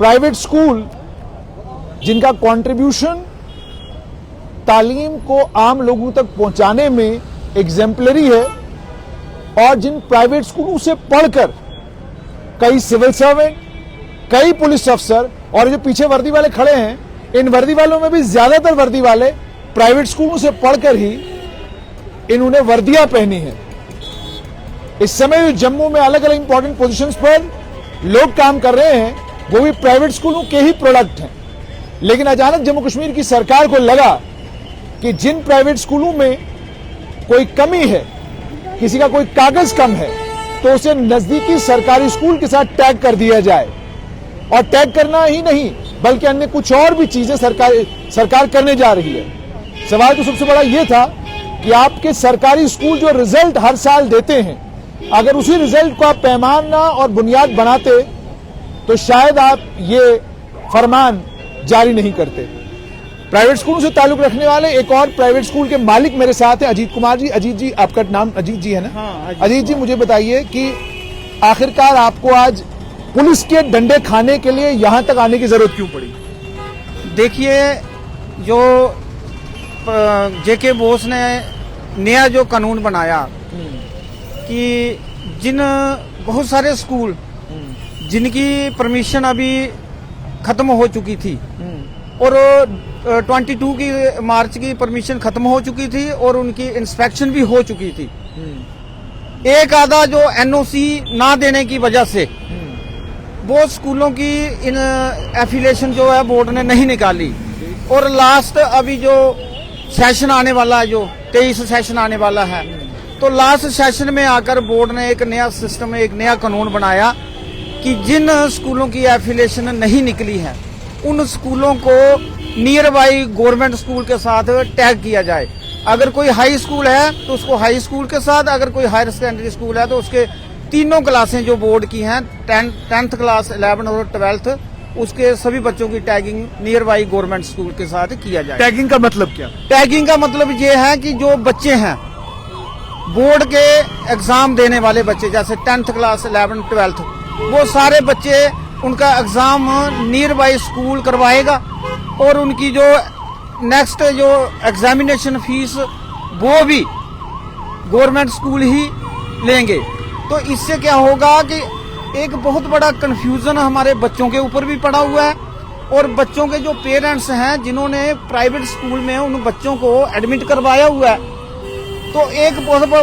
Private school जिनका contribution तालीम को आम लोगों तक पहुंचाने में एग्जेम्पलरी है, और जिन प्राइवेट स्कूलों से पढ़कर कई सिविल सर्वेंट, कई पुलिस अफसर, और जो पीछे वर्दी वाले खड़े हैं, इन वर्दी वालों में भी ज्यादातर वर्दी वाले प्राइवेट स्कूलों से पढ़कर ही इन्होंने वर्दियां पहनी है। इस समय जो जम्मू में अलग अलग इंपॉर्टेंट पोजीशंस पर लोग काम कर रहे हैं, वो भी प्राइवेट स्कूलों के ही प्रोडक्ट हैं। लेकिन अचानक जम्मू कश्मीर की सरकार को लगा कि जिन प्राइवेट स्कूलों में कोई कमी है, किसी का कोई कागज कम है, तो उसे नजदीकी सरकारी स्कूल के साथ टैग कर दिया जाए। और टैग करना ही नहीं, बल्कि अन्य कुछ और भी चीजें सरकार करने जा रही है। सवाल तो सबसे बड़ा यह था कि आपके सरकारी स्कूल जो रिजल्ट हर साल देते हैं, अगर उसी रिजल्ट को आप पैमाना और बुनियाद बनाते तो शायद आप ये फरमान जारी नहीं करते। प्राइवेट स्कूलों से ताल्लुक रखने वाले एक और प्राइवेट स्कूल के मालिक मेरे साथ हैं, अजीत कुमार जी। अजीत जी, आपका नाम अजीत जी है ना? हाँ, अजीत जी, मुझे बताइए कि आखिरकार आपको आज पुलिस के डंडे खाने के लिए यहां तक आने की जरूरत क्यों पड़ी? देखिए, जो जेके बोस ने नया जो कानून बनाया कि जिन बहुत सारे स्कूल जिनकी परमिशन अभी खत्म हो चुकी थी और 22 की मार्च की परमिशन खत्म हो चुकी थी और उनकी इंस्पेक्शन भी हो चुकी थी, एक आधा जो एनओसी ना देने की वजह से वो स्कूलों की इन एफिलिएशन जो है बोर्ड ने नहीं निकाली। और लास्ट अभी जो सेशन आने वाला है, जो 23 सेशन आने वाला है, तो लास्ट सेशन में आकर बोर्ड ने एक नया सिस्टम, एक नया कानून बनाया कि जिन स्कूलों की एफिलिएशन नहीं निकली है उन स्कूलों को नियर बाई गवर्नमेंट स्कूल के साथ टैग किया जाए। अगर कोई हाई स्कूल है तो उसको हाई स्कूल के साथ, अगर कोई हायर सेकेंडरी स्कूल है तो उसके तीनों क्लासें जो बोर्ड की हैं, 10th क्लास, 11th और 12th, उसके सभी बच्चों की tagging near by government school के साथ किया जाए। टैगिंग का मतलब क्या? टैगिंग का मतलब ये है कि जो बच्चे हैं बोर्ड के एग्जाम देने वाले बच्चे, जैसे 10th क्लास, 11th, 12th, वो सारे बच्चे उनका एग्जाम नियर बाई स्कूल करवाएगा और उनकी जो नेक्स्ट जो एग्जामिनेशन फीस वो भी गवर्नमेंट स्कूल ही लेंगे। तो इससे क्या होगा कि एक बहुत बड़ा कंफ्यूजन हमारे बच्चों के ऊपर भी पड़ा हुआ है, और बच्चों के जो पेरेंट्स हैं जिन्होंने प्राइवेट स्कूल में उन बच्चों को एडमिट करवाया हुआ है, तो एक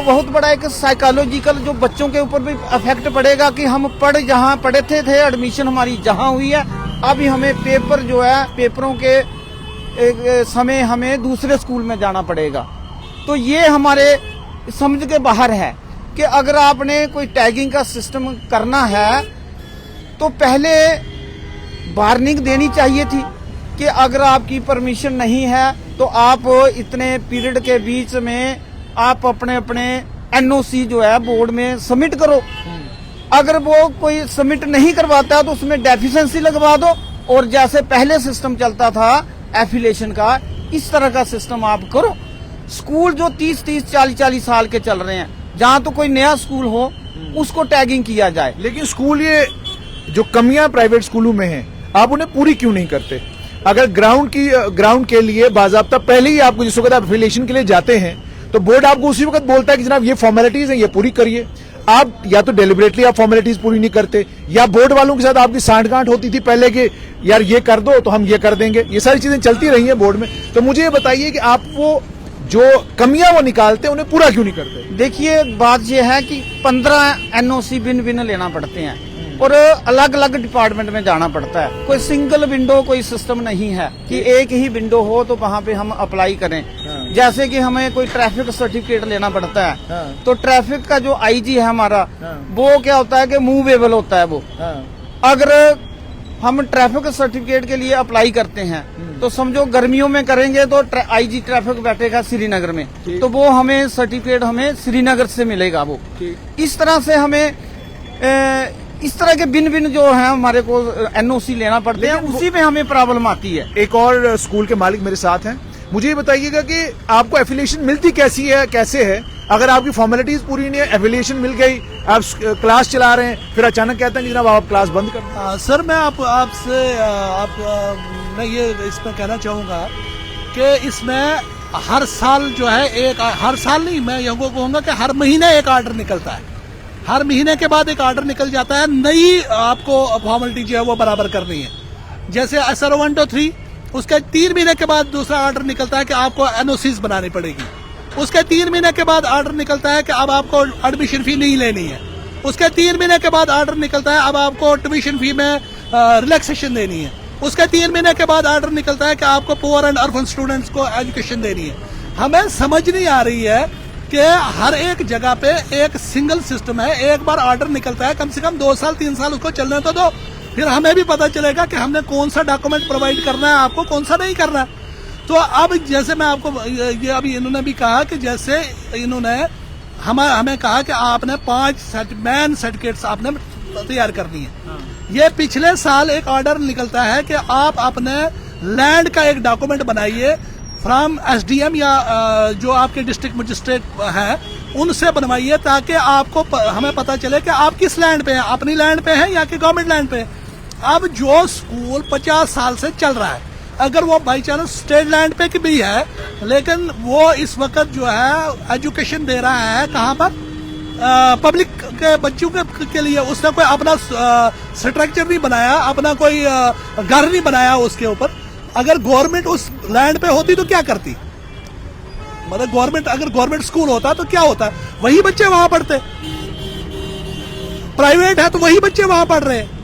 बहुत बड़ा एक साइकोलॉजिकल जो बच्चों के ऊपर भी अफेक्ट पड़ेगा कि हम जहाँ पढ़े थे एडमिशन हमारी जहाँ हुई है, अभी हमें पेपर जो है, पेपरों के समय हमें दूसरे स्कूल में जाना पड़ेगा। तो ये हमारे समझ के बाहर है कि अगर आपने कोई टैगिंग का सिस्टम करना है तो पहले वार्निंग देनी चाहिए थी कि अगर आपकी परमिशन नहीं है तो आप इतने पीरियड के बीच में आप अपने अपने एनओसी जो है बोर्ड में सबमिट करो। अगर वो कोई सबमिट नहीं करवाता तो उसमें डेफिशिएंसी लगवा दो, और जैसे पहले सिस्टम चलता था एफिलिएशन का, इस तरह का सिस्टम आप करो। स्कूल जो 30-30, 40-40 साल के चल रहे हैं, जहां तो कोई नया स्कूल हो उसको टैगिंग किया जाए। लेकिन स्कूल, ये जो कमियां प्राइवेट स्कूलों में हैं, आप उन्हें पूरी क्यों नहीं करते? अगर ग्राउंड के लिए बाजाब्ता पहले ही आपको जिस वक्त आप एफिलिएशन के लिए जाते हैं तो बोर्ड आपको उसी वक्त बोलता है कि जनाब ये फॉर्मेलिटीज हैं, ये पूरी करिए। आप या तो डेलिबरेटली आप फॉर्मेलिटीज पूरी नहीं करते, या बोर्ड वालों के साथ आपकी सांठगांठ होती थी पहले कि यार ये कर दो तो हम ये कर देंगे। ये सारी चीजें चलती रही हैं बोर्ड में। तो मुझे ये बताइए कि आप वो जो कमियां वो निकालते हैं उन्हें पूरा क्यों नहीं करते? देखिए, बात यह है कि 15 एनओसी बिन लेना पड़ते हैं और अलग अलग डिपार्टमेंट में जाना पड़ता है। कोई सिंगल विंडो कोई सिस्टम नहीं है कि एक ही विंडो हो तो वहां पे हम अप्लाई करें। जैसे कि हमें कोई ट्रैफिक सर्टिफिकेट लेना पड़ता है, तो ट्रैफिक का जो आईजी है हमारा, वो क्या होता है कि मूवेबल होता है वो। अगर हम ट्रैफिक सर्टिफिकेट के लिए अप्लाई करते हैं तो समझो गर्मियों में करेंगे तो आईजी ट्रैफिक बैठेगा श्रीनगर में, तो वो हमें सर्टिफिकेट हमें श्रीनगर से मिलेगा। वो इस तरह से हमें इस तरह के बिन जो है हमारे को एनओसी लेना पड़ते हैं, उसी में हमें प्रॉब्लम आती है। एक और स्कूल के मालिक मेरे साथ हैं, मुझे ये बताइएगा कि आपको एफिलिएशन मिलती कैसे है? अगर आपकी फॉर्मेलिटीज पूरी नहीं है, एफिलिएशन मिल गई, आप क्लास चला रहे हैं, फिर अचानक कहते हैं कि जनाब आप क्लास बंद कर दें। सर मैं आपसे मैं ये इसमें कहना चाहूँगा कि इसमें हर साल जो है हर साल नहीं, मैं ये कहूँगा कि हर महीने एक आर्डर निकलता है। हर महीने के बाद एक आर्डर निकल जाता है, नई आपको फॉर्मेलिटी जो है वो बराबर करनी है। जैसे SRO 1 to 3, उसके 3 महीने के बाद दूसरा आर्डर निकलता है कि आपको NOCs बनानी पड़ेगी। उसके 3 महीने के बाद आर्डर निकलता है कि अब आपको एडमिशन फी नहीं लेनी है। उसके 3 महीने के बाद आर्डर निकलता है अब आपको ट्यूशन फी में रिलैक्सेशन देनी है। उसके 3 महीने के बाद आर्डर निकलता है कि आपको पुअर एंड अर्फन स्टूडेंट्स को एजुकेशन देनी है। हमें समझ नहीं आ रही है कि हर एक जगह पे एक सिंगल सिस्टम है। एक बार आर्डर निकलता है, कम से कम 2 साल 3 साल उसको चलने तो दो, फिर हमें भी पता चलेगा कि हमने कौन सा डॉक्यूमेंट प्रोवाइड करना है, आपको कौन सा नहीं करना है। तो अब जैसे मैं आपको ये अभी इन्होंने भी कहा कि जैसे इन्होंने हमें कहा कि आपने 5 मैन सर्टिफिकेट्स आपने तैयार करनी है। ये पिछले साल एक ऑर्डर निकलता है कि आप अपने लैंड का एक डॉक्यूमेंट बनाइए फ्रॉम SDM या जो आपके डिस्ट्रिक्ट मजिस्ट्रेट हैं उनसे बनवाइए, ताकि आपको हमें पता चले कि आप किस लैंड पे हैं, अपनी लैंड पे हैं या कि गवर्नमेंट लैंड पे। अब जो स्कूल 50 साल से चल रहा है, अगर वो बाई चांस स्टेट लैंड पे की भी है, लेकिन वो इस वक्त जो है एजुकेशन दे रहा है कहाँ पर, पब्लिक के बच्चों के लिए। उसने कोई अपना स्ट्रक्चर नहीं बनाया, अपना कोई घर नहीं बनाया उसके ऊपर। अगर गवर्नमेंट उस लैंड पे होती तो क्या करती, मतलब गवर्नमेंट अगर गवर्नमेंट स्कूल होता तो क्या होता, वही बच्चे वहां पढ़ते। प्राइवेट है तो वही बच्चे वहां पढ़ रहे हैं।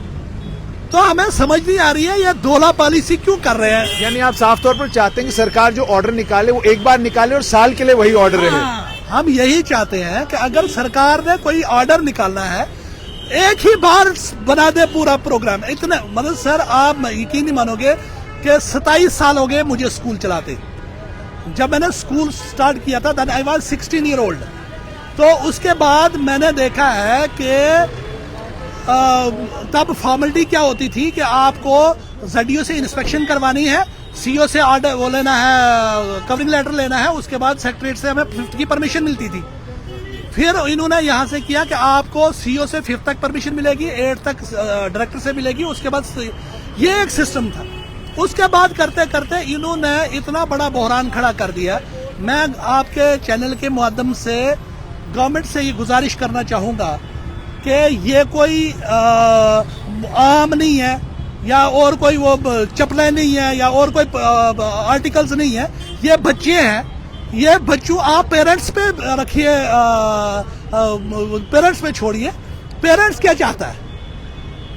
तो हमें समझ नहीं आ रही है ये दोहरा पॉलिसी क्यों कर रहे हैं। यानी आप साफ तौर पर चाहते हैं कि सरकार जो ऑर्डर निकाले वो एक बार निकाले और साल के लिए वही ऑर्डर रहे। हम यही चाहते हैं कि अगर सरकार ने कोई ऑर्डर निकालना है, एक ही बार बना दे पूरा प्रोग्राम। इतना मतलब सर आप यकीन नहीं मानोगे कि 27 साल हो गए मुझे स्कूल चलाते। जब मैंने स्कूल स्टार्ट किया था then I was 16 year old. तो उसके बाद मैंने देखा है कि तब फॉर्मेलिटी क्या होती थी कि आपको ZDO से इंस्पेक्शन करवानी है, CO से ऑर्डर वो लेना है, कवरिंग लेटर लेना है, उसके बाद सेक्रेटरी से हमें 5th की परमिशन मिलती थी। फिर इन्होंने यहाँ से किया कि आपको CO से 5th तक परमिशन मिलेगी, 8th तक डायरेक्टर से मिलेगी, उसके बाद ये एक सिस्टम था। उसके बाद करते करते इन्होंने इतना बड़ा बहरान खड़ा कर दिया। मैं आपके चैनल के माध्यम से गवर्नमेंट से ये गुजारिश करना चाहूँगा कि ये कोई आम नहीं है या और कोई वो चप्पलें नहीं है या और कोई आर्टिकल्स नहीं है, ये बच्चे हैं। ये बच्चों आप पेरेंट्स पे रखिए, पेरेंट्स पे छोड़िए। पेरेंट्स क्या चाहता है,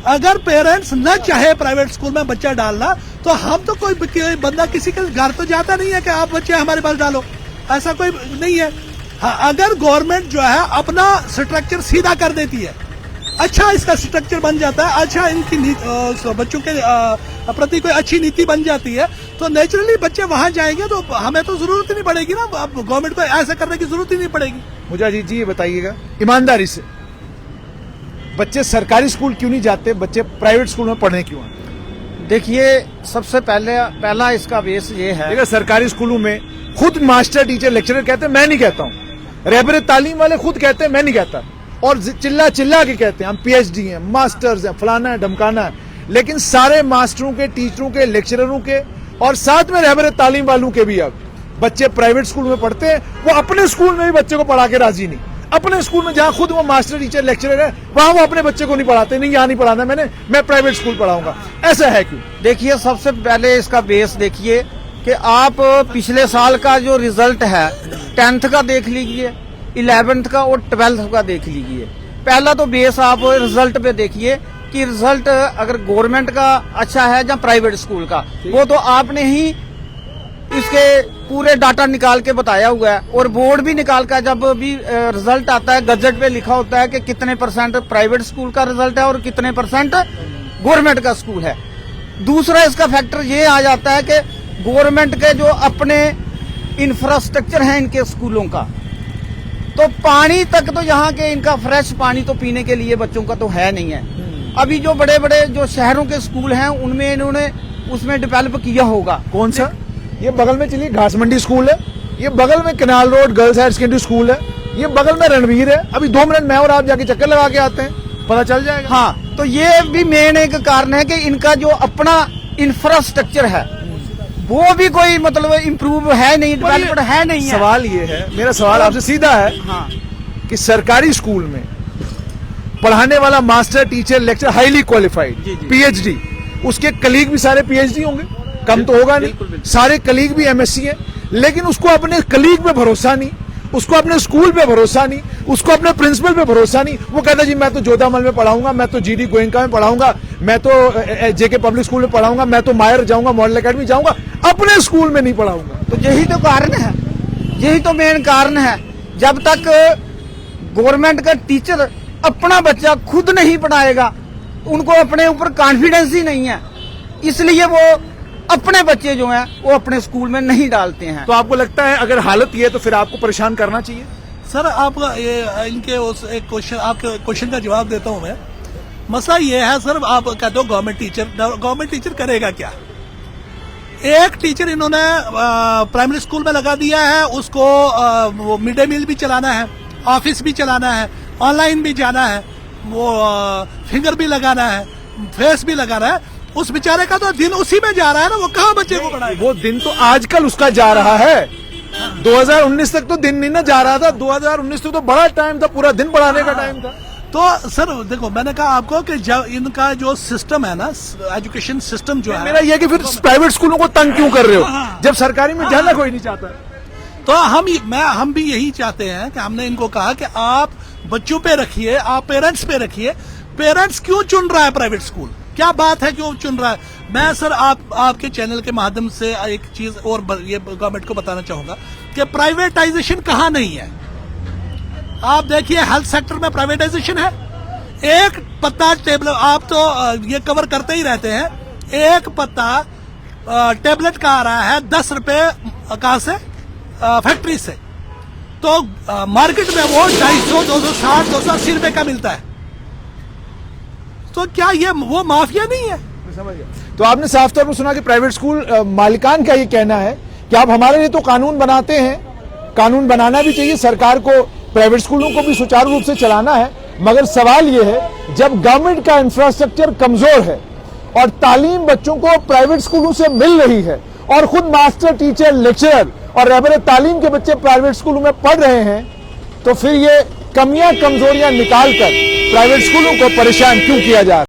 अगर पेरेंट्स न चाहे प्राइवेट स्कूल में बच्चा डालना तो हम तो कोई बंदा किसी के घर तो जाता नहीं है कि आप बच्चे हमारे पास डालो, ऐसा कोई नहीं है। हाँ, अगर गवर्नमेंट जो है अपना स्ट्रक्चर सीधा कर देती है, अच्छा इसका स्ट्रक्चर बन जाता है, अच्छा इनकी बच्चों के प्रति कोई अच्छी नीति बन जाती है, तो नेचुरली बच्चे वहां जाएंगे। तो हमें तो जरूरत ही नहीं पड़ेगी ना, अब गवर्नमेंट को ऐसा करने की जरूरत ही नहीं पड़ेगी। मुझे अजीत जी ये बताइएगा ईमानदारी से, बच्चे सरकारी स्कूल क्यों नहीं जाते, बच्चे प्राइवेट स्कूल में पढ़ने क्यों आते? देखिए सबसे पहला इसका बेस ये है। देखिए सरकारी स्कूलों में खुद मास्टर टीचर लेक्चरर कहते हैं, मैं नहीं कहता हूँ, रहबर तालीम वाले खुद कहते हैं, मैं नहीं कहता, और चिल्ला चिल्ला के कहते हैं हम PhD हैं, मास्टर्स हैं, फलाना है ढमकाना है। लेकिन सारे मास्टरों के, टीचरों के, लेक्चररों के और साथ में रहबर तालीम वालों के भी अब बच्चे प्राइवेट स्कूल में पढ़ते हैं। वो अपने स्कूल में भी बच्चे को पढ़ा के राजी नहीं। अपने स्कूल में जहां खुद वो मास्टर टीचर लेक्चरर है वहां वो अपने बच्चे को नहीं पढ़ाते, नहीं यहाँ नहीं पढ़ाना मैं प्राइवेट स्कूल पढ़ाऊंगा। ऐसा है क्यों? देखिए सबसे पहले इसका बेस देखिए कि आप पिछले साल का जो रिजल्ट है 10th का देख लीजिए, 11th का और 12th का देख लीजिए। पहला तो बेस आप रिजल्ट पे देखिए कि रिजल्ट अगर गवर्नमेंट का अच्छा है या प्राइवेट स्कूल का, वो तो आपने ही इसके पूरे डाटा निकाल के बताया हुआ है। और बोर्ड भी निकाल कर जब भी रिजल्ट आता है गजट पे लिखा होता है कि कितने % प्राइवेट स्कूल का रिजल्ट है और कितने % गवर्नमेंट का स्कूल है। दूसरा इसका फैक्टर ये आ जाता है कि गवर्नमेंट के जो अपने इंफ्रास्ट्रक्चर है इनके स्कूलों का, तो पानी तक तो यहाँ के इनका फ्रेश पानी तो पीने के लिए बच्चों का तो है नहीं है। अभी जो बड़े बड़े जो शहरों के स्कूल हैं उनमें इन्होंने उसमें डेवलप किया होगा। कौन सा? ये बगल में चलिए घास मंडी स्कूल है, ये बगल में canal road girls higher secondary school है, ये बगल में रणवीर है, अभी 2 मिनट मैं और आप जाके चक्कर लगा के आते हैं, पता चल जाएगा। हाँ, तो ये भी मेन एक कारण है कि इनका जो अपना इंफ्रास्ट्रक्चर है वो भी कोई मतलब इम्प्रूव है नहीं, डेवलप्ड है नहीं है। सवाल ये है, मेरा सवाल आपसे सीधा है हाँ, कि सरकारी स्कूल में पढ़ाने वाला master, teacher, lecture highly qualified, जी, जी। पीएचडी, उसके कलीग भी सारे पीएचडी होंगे, कम तो होगा नहीं, बिल्कुल, बिल्कुल। सारे कलीग भी एमएससी हैं, लेकिन उसको अपने कलीग पे भरोसा नहीं, उसको अपने स्कूल पे भरोसा नहीं, उसको अपने प्रिंसिपल पे भरोसा नहीं। वो कहता जी मैं तो जोधामल में पढ़ाऊंगा, मैं तो जीडी गोयनका में पढ़ाऊंगा, मैं तो जेके पब्लिक स्कूल में पढ़ाऊंगा, मैं तो मायर जाऊंगा, मॉडल अकेडमी जाऊंगा, अपने स्कूल में नहीं पढ़ाऊंगा। तो यही तो कारण है, यही तो मेन कारण है। जब तक गवर्नमेंट का टीचर अपना बच्चा खुद नहीं पढ़ाएगा, उनको अपने ऊपर कॉन्फिडेंस ही नहीं है, इसलिए वो अपने बच्चे जो हैं वो अपने स्कूल में नहीं डालते हैं। तो आपको लगता है अगर हालत ये है तो फिर आपको परेशान करना चाहिए? सर आप ये इनके उस एक क्वेश्चन, आपके क्वेश्चन का जवाब देता हूं मैं। मसला ये है सर, आप कहते हो गवर्नमेंट टीचर करेगा क्या? एक टीचर इन्होंने प्राइमरी स्कूल में लगा दिया है, उसको वो मिड डे मील भी चलाना है, ऑफिस भी चलाना है, ऑनलाइन भी जाना है, वो फिंगर भी लगाना है, फेस भी लगाना है। उस बेचारे का तो दिन उसी में जा रहा है ना, वो कहाँ बच्चे को पढ़ाएगा? वो दिन तो आजकल उसका जा रहा है, 2019 तक तो दिन नहीं ना जा रहा था, 2019 तक तो बड़ा टाइम था, पूरा दिन पढ़ाने का टाइम था। तो सर देखो, मैंने कहा आपको कि जब इनका जो सिस्टम है ना, एजुकेशन सिस्टम जो है, मेरा ये कि फिर प्राइवेट स्कूलों को तंग क्यों कर रहे हो जब सरकारी में जाना कोई नहीं चाहता? तो हम भी यही चाहते हैं कि हमने इनको कहा कि आप बच्चों पे रखिए, आप पेरेंट्स पे रखिए। पेरेंट्स क्यों चुन रहा है प्राइवेट स्कूल? क्या बात है, क्यों चुन रहा है? मैं सर आपके चैनल के माध्यम से एक चीज और ये गवर्नमेंट को बताना चाहूंगा कि प्राइवेटाइजेशन कहाँ नहीं है। आप देखिए हेल्थ सेक्टर में प्राइवेटाइजेशन है, एक पत्ता टेबलेट, आप तो ये कवर करते ही रहते हैं, एक पत्ता टेबलेट का आ रहा है 10 रुपए कहाँ से? फैक्ट्री से। तो मार्केट में वो 250, 260, 280 रुपए का मिलता है। तो क्या ये वो माफिया नहीं है? समझ गया। तो आपने साफ तौर पर सुना कि प्राइवेट स्कूल मालिकान का ये कहना है कि आप हमारे लिए तो कानून बनाते हैं, कानून बनाना भी चाहिए, सरकार को प्राइवेट स्कूलों को भी सुचारू रूप से चलाना है, मगर सवाल ये है जब गवर्नमेंट का इंफ्रास्ट्रक्चर कमजोर है और तालीम बच्चों को प्राइवेट स्कूलों से मिल रही है और खुद मास्टर, टीचर, लेक्चरर और रहबर तालीम के बच्चे प्राइवेट स्कूलों में पढ़ रहे हैं, तो फिर ये कमियां, कमजोरियां निकालकर प्राइवेट स्कूलों को परेशान क्यों किया जा रहा है?